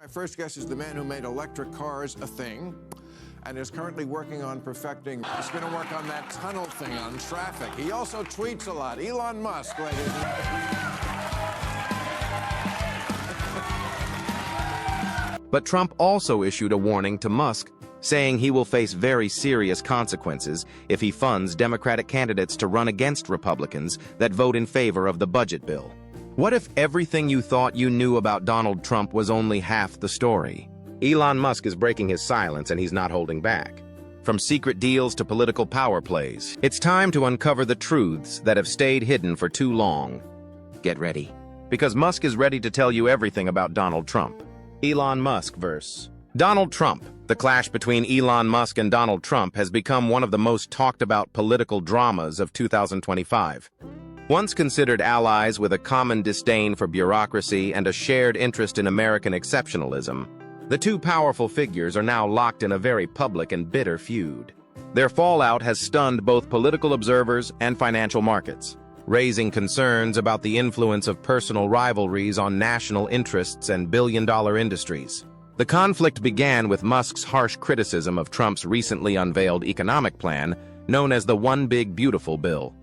My first guest is the man who made electric cars a thing and is currently working on perfecting. He's going to work on that tunnel thing on traffic. He also tweets a lot. Elon Musk, ladies and gentlemen. But Trump also issued a warning to Musk, saying he will face very serious consequences if he funds Democratic candidates to run against Republicans that vote in favor of the budget bill. What if everything you thought you knew about Donald Trump was only half the story? Elon Musk is breaking his silence, and he's not holding back. From secret deals to political power plays, it's time to uncover the truths that have stayed hidden for too long. Get ready, because Musk is ready to tell you everything about Donald Trump. Elon Musk versus Donald Trump. The clash between Elon Musk and Donald Trump has become one of the most talked about political dramas of 2025. Once considered allies with a common disdain for bureaucracy and a shared interest in American exceptionalism, the two powerful figures are now locked in a very public and bitter feud. Their fallout has stunned both political observers and financial markets, raising concerns about the influence of personal rivalries on national interests and billion-dollar industries. The conflict began with Musk's harsh criticism of Trump's recently unveiled economic plan, known as the One Big Beautiful Bill.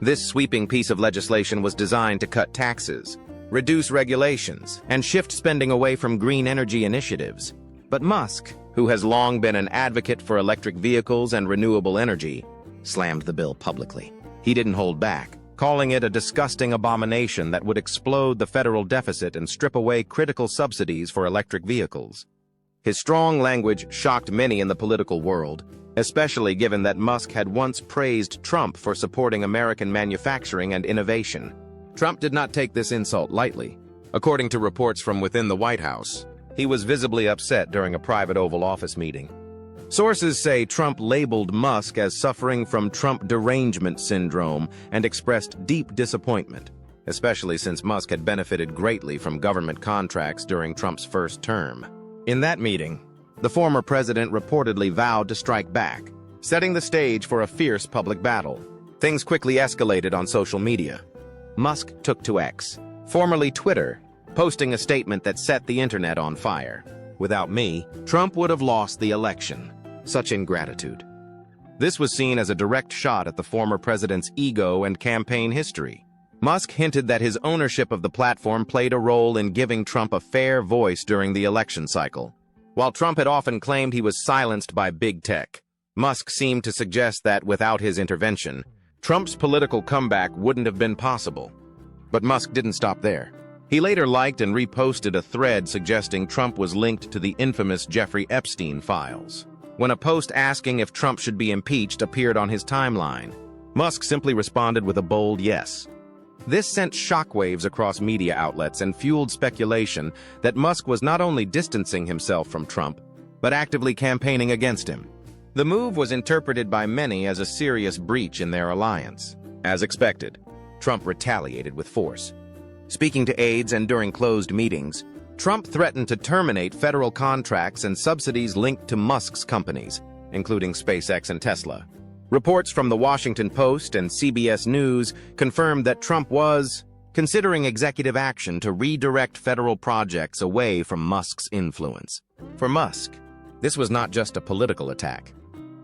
This sweeping piece of legislation was designed to cut taxes, reduce regulations, and shift spending away from green energy initiatives. But Musk, who has long been an advocate for electric vehicles and renewable energy, slammed the bill publicly. He didn't hold back, calling it a disgusting abomination that would explode the federal deficit and strip away critical subsidies for electric vehicles. His strong language shocked many in the political world, especially given that Musk had once praised Trump for supporting American manufacturing and innovation. Trump did not take this insult lightly. According to reports from within the White House, he was visibly upset during a private Oval Office meeting. Sources say Trump labeled Musk as suffering from Trump derangement syndrome and expressed deep disappointment, especially since Musk had benefited greatly from government contracts during Trump's first term. In that meeting, the former president reportedly vowed to strike back, setting the stage for a fierce public battle. Things quickly escalated on social media. Musk took to X, formerly Twitter, posting a statement that set the internet on fire. "Without me, Trump would have lost the election. Such ingratitude." This was seen as a direct shot at the former president's ego and campaign history. Musk hinted that his ownership of the platform played a role in giving Trump a fair voice during the election cycle. While Trump had often claimed he was silenced by big tech, Musk seemed to suggest that without his intervention, Trump's political comeback wouldn't have been possible. But Musk didn't stop there. He later liked and reposted a thread suggesting Trump was linked to the infamous Jeffrey Epstein files. When a post asking if Trump should be impeached appeared on his timeline, Musk simply responded with a bold yes. This sent shockwaves across media outlets and fueled speculation that Musk was not only distancing himself from Trump, but actively campaigning against him. The move was interpreted by many as a serious breach in their alliance. As expected, Trump retaliated with force. Speaking to aides and during closed meetings, Trump threatened to terminate federal contracts and subsidies linked to Musk's companies, including SpaceX and Tesla. Reports from The Washington Post and CBS News confirmed that Trump was considering executive action to redirect federal projects away from Musk's influence. For Musk, this was not just a political attack.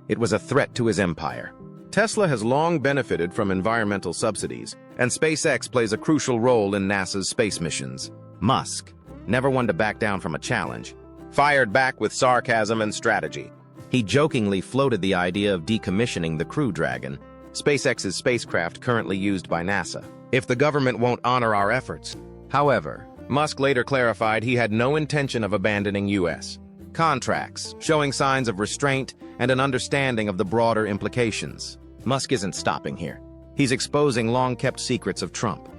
It was a threat to his empire. Tesla has long benefited from environmental subsidies, and SpaceX plays a crucial role in NASA's space missions. Musk, never one to back down from a challenge, fired back with sarcasm and strategy. He jokingly floated the idea of decommissioning the Crew Dragon, SpaceX's spacecraft currently used by NASA, if the government won't honor our efforts. However, Musk later clarified he had no intention of abandoning U.S. contracts, showing signs of restraint and an understanding of the broader implications. Musk isn't stopping here. He's exposing long-kept secrets of Trump.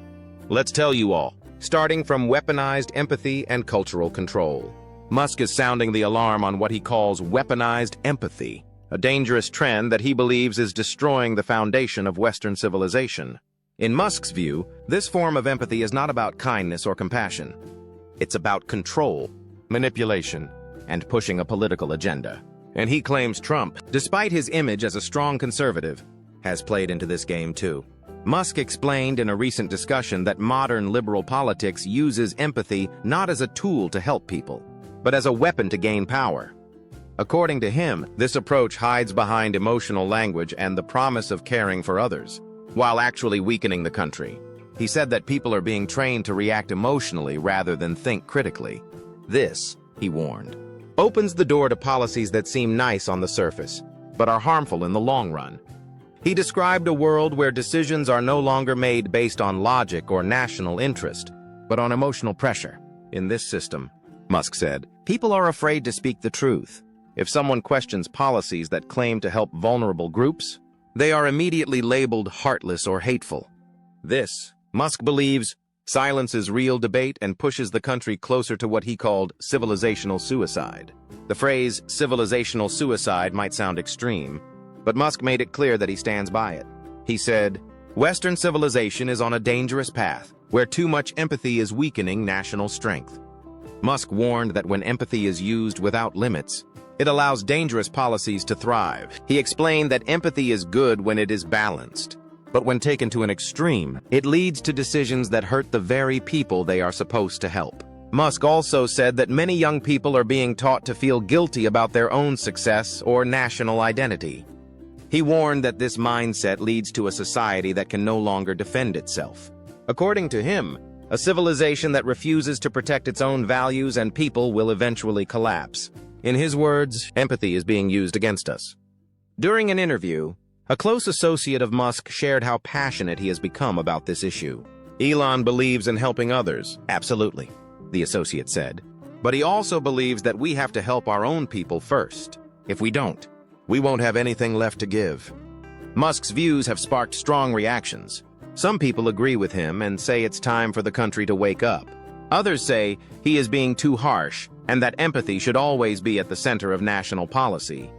Let's tell you all, starting from weaponized empathy and cultural control. Musk is sounding the alarm on what he calls weaponized empathy, a dangerous trend that he believes is destroying the foundation of Western civilization. In Musk's view, this form of empathy is not about kindness or compassion. It's about control, manipulation, and pushing a political agenda. And he claims Trump, despite his image as a strong conservative, has played into this game too. Musk explained in a recent discussion that modern liberal politics uses empathy not as a tool to help people, but as a weapon to gain power. According to him, this approach hides behind emotional language and the promise of caring for others, while actually weakening the country. He said that people are being trained to react emotionally rather than think critically. This, he warned, opens the door to policies that seem nice on the surface, but are harmful in the long run. He described a world where decisions are no longer made based on logic or national interest, but on emotional pressure. In this system, Musk said, people are afraid to speak the truth. If someone questions policies that claim to help vulnerable groups, they are immediately labeled heartless or hateful. This, Musk believes, silences real debate and pushes the country closer to what he called civilizational suicide. The phrase civilizational suicide might sound extreme, but Musk made it clear that he stands by it. He said, Western civilization is on a dangerous path, where too much empathy is weakening national strength. Musk warned that when empathy is used without limits, it allows dangerous policies to thrive. He explained that empathy is good when it is balanced, but when taken to an extreme, it leads to decisions that hurt the very people they are supposed to help. Musk also said that many young people are being taught to feel guilty about their own success or national identity. He warned that this mindset leads to a society that can no longer defend itself. According to him, a civilization that refuses to protect its own values and people will eventually collapse. In his words, empathy is being used against us. During an interview, a close associate of Musk shared how passionate he has become about this issue. Elon believes in helping others. Absolutely, the associate said. But he also believes that we have to help our own people first. If we don't, we won't have anything left to give. Musk's views have sparked strong reactions. Some people agree with him and say it's time for the country to wake up. Others say he is being too harsh and that empathy should always be at the center of national policy.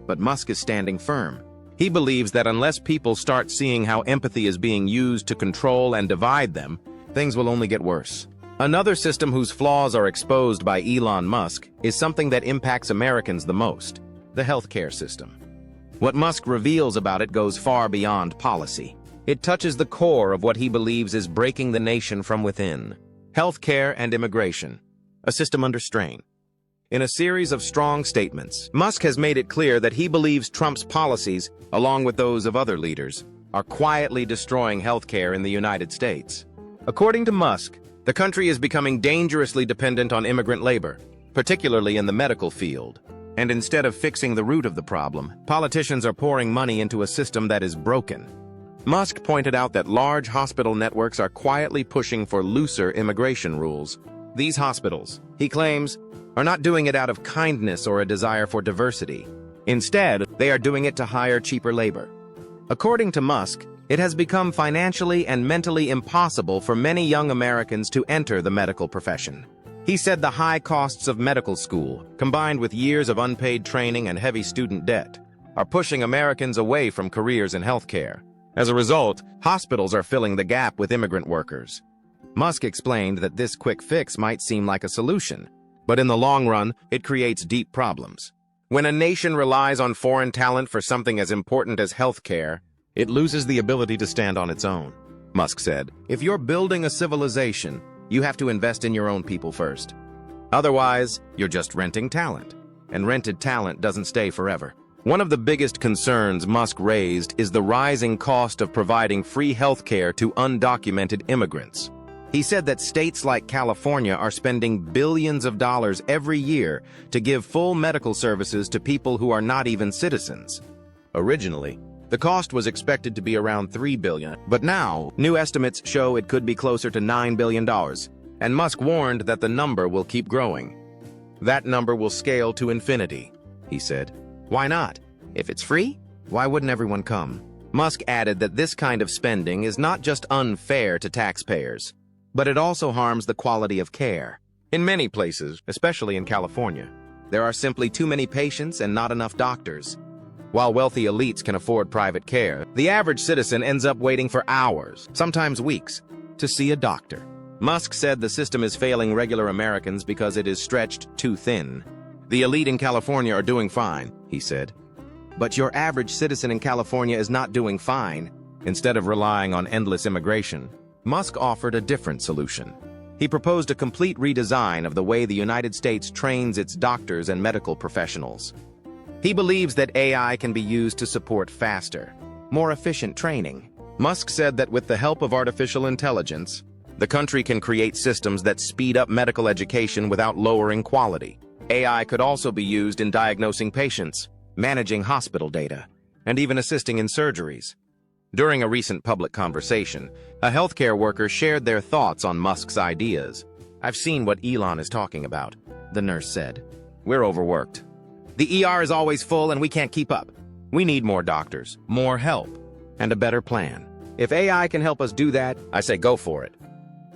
But Musk is standing firm. He believes that unless people start seeing how empathy is being used to control and divide them, things will only get worse. Another system whose flaws are exposed by Elon Musk is something that impacts Americans the most: the healthcare system. What Musk reveals about it goes far beyond policy. It touches the core of what he believes is breaking the nation from within: healthcare and immigration, a system under strain. In a series of strong statements, Musk has made it clear that he believes Trump's policies, along with those of other leaders, are quietly destroying healthcare in the United States. According to Musk, the country is becoming dangerously dependent on immigrant labor, particularly in the medical field. And instead of fixing the root of the problem, politicians are pouring money into a system that is broken. Musk pointed out that large hospital networks are quietly pushing for looser immigration rules. These hospitals, he claims, are not doing it out of kindness or a desire for diversity. Instead, they are doing it to hire cheaper labor. According to Musk, it has become financially and mentally impossible for many young Americans to enter the medical profession. He said the high costs of medical school, combined with years of unpaid training and heavy student debt, are pushing Americans away from careers in healthcare. As a result, hospitals are filling the gap with immigrant workers. Musk explained that this quick fix might seem like a solution, but in the long run, it creates deep problems. When a nation relies on foreign talent for something as important as healthcare, it loses the ability to stand on its own. Musk said, if you're building a civilization, you have to invest in your own people first. Otherwise, you're just renting talent, and rented talent doesn't stay forever. One of the biggest concerns Musk raised is the rising cost of providing free healthcare to undocumented immigrants. He said that states like California are spending billions of dollars every year to give full medical services to people who are not even citizens. Originally, the cost was expected to be around $3 billion, but now new estimates show it could be closer to $9 billion, and Musk warned that the number will keep growing. That number will scale to infinity, he said. Why not? If it's free, why wouldn't everyone come? Musk added that this kind of spending is not just unfair to taxpayers, but it also harms the quality of care. In many places, especially in California, there are simply too many patients and not enough doctors. While wealthy elites can afford private care, the average citizen ends up waiting for hours, sometimes weeks, to see a doctor. Musk said the system is failing regular Americans because it is stretched too thin. The elite in California are doing fine, he said. But your average citizen in California is not doing fine. Instead of relying on endless immigration, Musk offered a different solution. He proposed a complete redesign of the way the United States trains its doctors and medical professionals. He believes that AI can be used to support faster, more efficient training. Musk said that with the help of artificial intelligence, the country can create systems that speed up medical education without lowering quality. AI could also be used in diagnosing patients, managing hospital data, and even assisting in surgeries. During a recent public conversation, a healthcare worker shared their thoughts on Musk's ideas. "I've seen what Elon is talking about," the nurse said. "We're overworked. The ER is always full and we can't keep up. We need more doctors, more help, and a better plan. If AI can help us do that, I say go for it."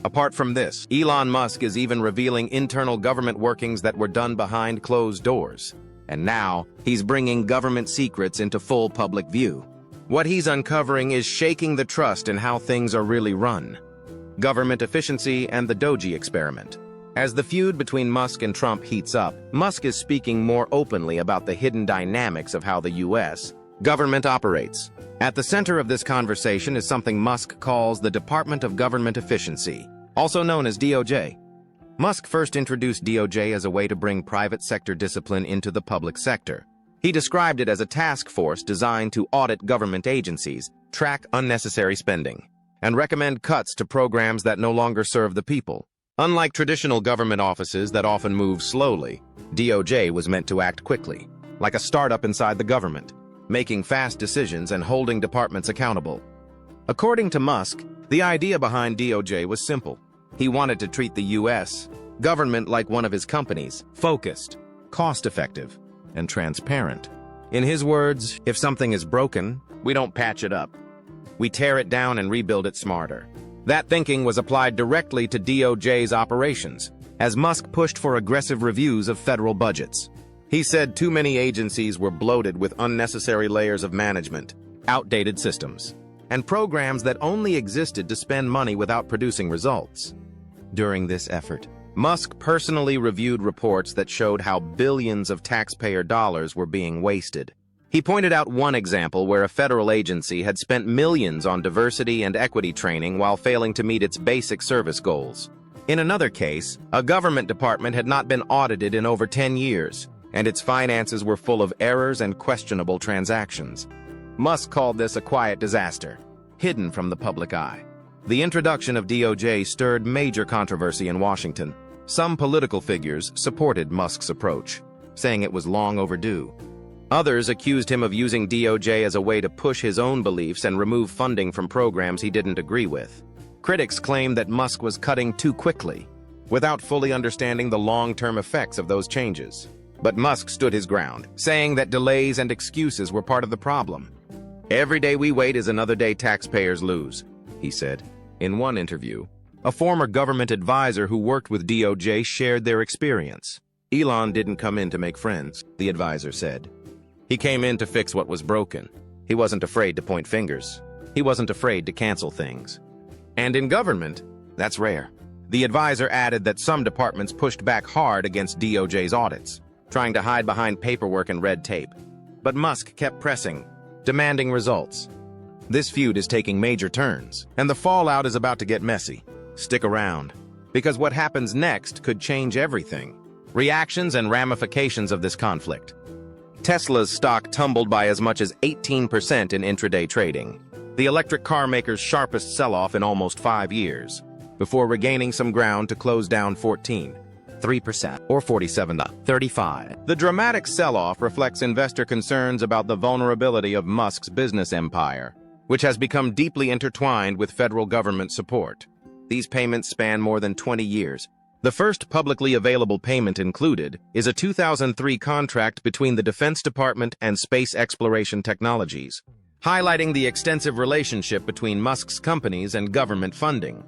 Apart from this, Elon Musk is even revealing internal government workings that were done behind closed doors. And now, he's bringing government secrets into full public view. What he's uncovering is shaking the trust in how things are really run. Government efficiency and the Doge experiment. As the feud between Musk and Trump heats up, Musk is speaking more openly about the hidden dynamics of how the U.S. government operates. At the center of this conversation is something Musk calls the Department of Government Efficiency, also known as DOJ. Musk first introduced DOJ as a way to bring private sector discipline into the public sector. He described it as a task force designed to audit government agencies, track unnecessary spending, and recommend cuts to programs that no longer serve the people. Unlike traditional government offices that often move slowly, DOJ was meant to act quickly, like a startup inside the government, making fast decisions and holding departments accountable. According to Musk, the idea behind DOJ was simple. He wanted to treat the U.S. government like one of his companies, focused, cost-effective, and transparent. In his words, if something is broken, we don't patch it up. We tear it down and rebuild it smarter. That thinking was applied directly to DOJ's operations, as Musk pushed for aggressive reviews of federal budgets. He said too many agencies were bloated with unnecessary layers of management, outdated systems, and programs that only existed to spend money without producing results. During this effort, Musk personally reviewed reports that showed how billions of taxpayer dollars were being wasted. He pointed out one example where a federal agency had spent millions on diversity and equity training while failing to meet its basic service goals. In another case, a government department had not been audited in over 10 years, and its finances were full of errors and questionable transactions. Musk called this a quiet disaster, hidden from the public eye. The introduction of DOJ stirred major controversy in Washington. Some political figures supported Musk's approach, saying it was long overdue. Others accused him of using DOJ as a way to push his own beliefs and remove funding from programs he didn't agree with. Critics claimed that Musk was cutting too quickly, without fully understanding the long-term effects of those changes. But Musk stood his ground, saying that delays and excuses were part of the problem. "Every day we wait is another day taxpayers lose," he said. In one interview, a former government advisor who worked with DOJ shared their experience. "Elon didn't come in to make friends," the advisor said. "He came in to fix what was broken. He wasn't afraid to point fingers. He wasn't afraid to cancel things." And in government, that's rare. The advisor added that some departments pushed back hard against DOJ's audits, trying to hide behind paperwork and red tape. But Musk kept pressing, demanding results. This feud is taking major turns, and the fallout is about to get messy. Stick around, because what happens next could change everything. Reactions and ramifications of this conflict. Tesla's stock tumbled by as much as 18% in intraday trading, the electric car maker's sharpest sell-off in almost 5 years, before regaining some ground to close down 3% or 47.35. The dramatic sell-off reflects investor concerns about the vulnerability of Musk's business empire, which has become deeply intertwined with federal government support. These payments span more than 20 years. The first publicly available payment included is a 2003 contract between the Defense Department and Space Exploration Technologies, highlighting the extensive relationship between Musk's companies and government funding.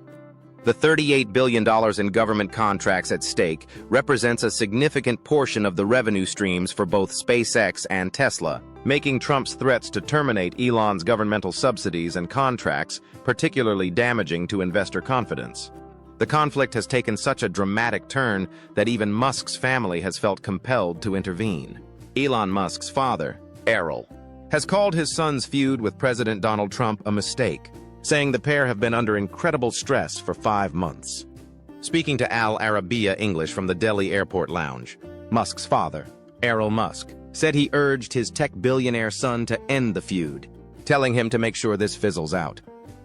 The $38 billion in government contracts at stake represents a significant portion of the revenue streams for both SpaceX and Tesla, making Trump's threats to terminate Elon's governmental subsidies and contracts particularly damaging to investor confidence. The conflict has taken such a dramatic turn that even Musk's family has felt compelled to intervene. Elon Musk's father, Errol, has called his son's feud with President Donald Trump a mistake, saying the pair have been under incredible stress for 5 months. Speaking to Al Arabiya English from the Delhi Airport Lounge, Musk's father, Elon Musk, said he urged his tech billionaire son to end the feud, telling him to make sure this fizzles out.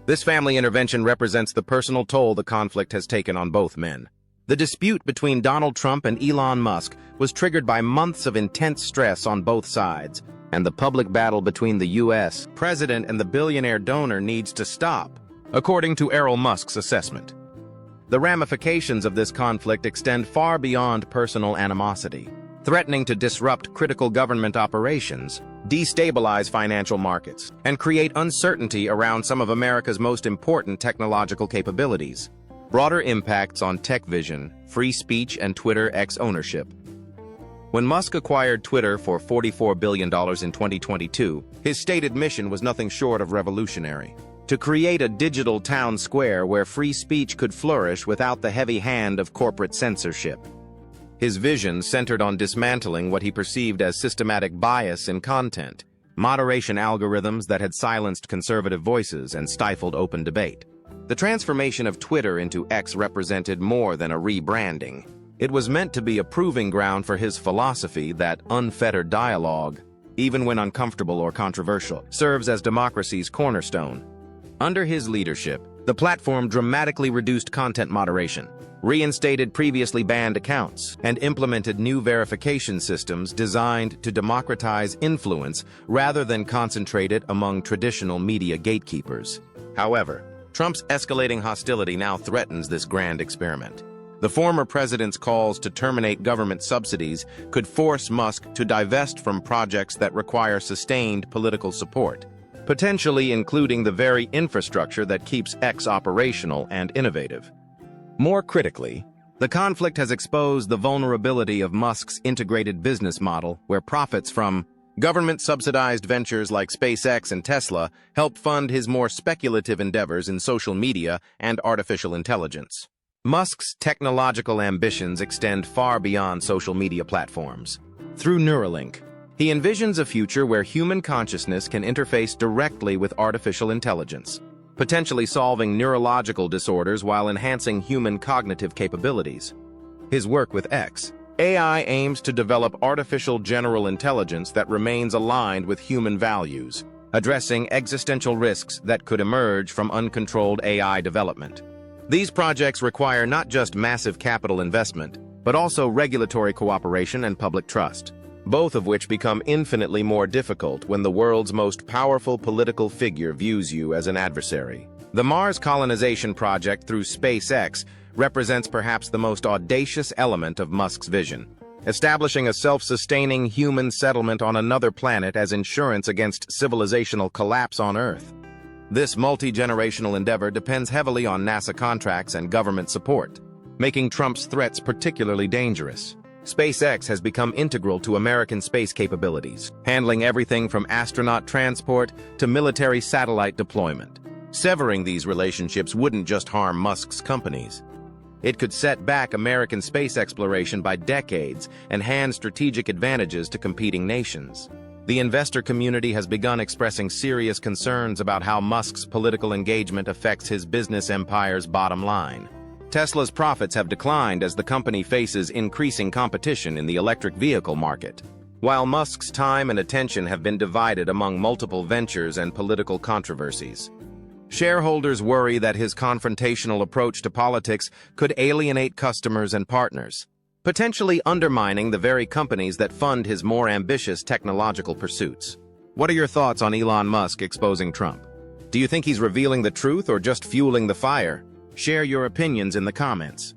This family intervention represents the personal toll the conflict has taken on both men. The dispute between Donald Trump and Elon Musk was triggered by months of intense stress on both sides, and the public battle between the U.S. president and the billionaire donor needs to stop, according to Elon Musk's assessment. The ramifications of this conflict extend far beyond personal animosity, threatening to disrupt critical government operations, destabilize financial markets, and create uncertainty around some of America's most important technological capabilities. Broader impacts on tech vision, free speech, and Twitter X ownership. When Musk acquired Twitter for $44 billion in 2022, his stated mission was nothing short of revolutionary: to create a digital town square where free speech could flourish without the heavy hand of corporate censorship. His vision centered on dismantling what he perceived as systematic bias in content, moderation algorithms that had silenced conservative voices and stifled open debate. The transformation of Twitter into X represented more than a rebranding. It was meant to be a proving ground for his philosophy that unfettered dialogue, even when uncomfortable or controversial, serves as democracy's cornerstone. Under his leadership, the platform dramatically reduced content moderation, reinstated previously banned accounts, and implemented new verification systems designed to democratize influence rather than concentrate it among traditional media gatekeepers. However, Trump's escalating hostility now threatens this grand experiment. The former president's calls to terminate government subsidies could force Musk to divest from projects that require sustained political support, potentially including the very infrastructure that keeps X operational and innovative. More critically, the conflict has exposed the vulnerability of Musk's integrated business model, where profits from government-subsidized ventures like SpaceX and Tesla help fund his more speculative endeavors in social media and artificial intelligence. Musk's technological ambitions extend far beyond social media platforms. Through Neuralink, he envisions a future where human consciousness can interface directly with artificial intelligence, potentially solving neurological disorders while enhancing human cognitive capabilities. His work with X, AI aims to develop artificial general intelligence that remains aligned with human values, addressing existential risks that could emerge from uncontrolled AI development. These projects require not just massive capital investment, but also regulatory cooperation and public trust, both of which become infinitely more difficult when the world's most powerful political figure views you as an adversary. The Mars colonization project through SpaceX represents perhaps the most audacious element of Musk's vision, establishing a self-sustaining human settlement on another planet as insurance against civilizational collapse on Earth. This multi-generational endeavor depends heavily on NASA contracts and government support, making Trump's threats particularly dangerous. SpaceX has become integral to American space capabilities, handling everything from astronaut transport to military satellite deployment. Severing these relationships wouldn't just harm Musk's companies. It could set back American space exploration by decades and hand strategic advantages to competing nations. The investor community has begun expressing serious concerns about how Musk's political engagement affects his business empire's bottom line. Tesla's profits have declined as the company faces increasing competition in the electric vehicle market, while Musk's time and attention have been divided among multiple ventures and political controversies. Shareholders worry that his confrontational approach to politics could alienate customers and partners, potentially undermining the very companies that fund his more ambitious technological pursuits. What are your thoughts on Elon Musk exposing Trump? Do you think he's revealing the truth or just fueling the fire? Share your opinions in the comments.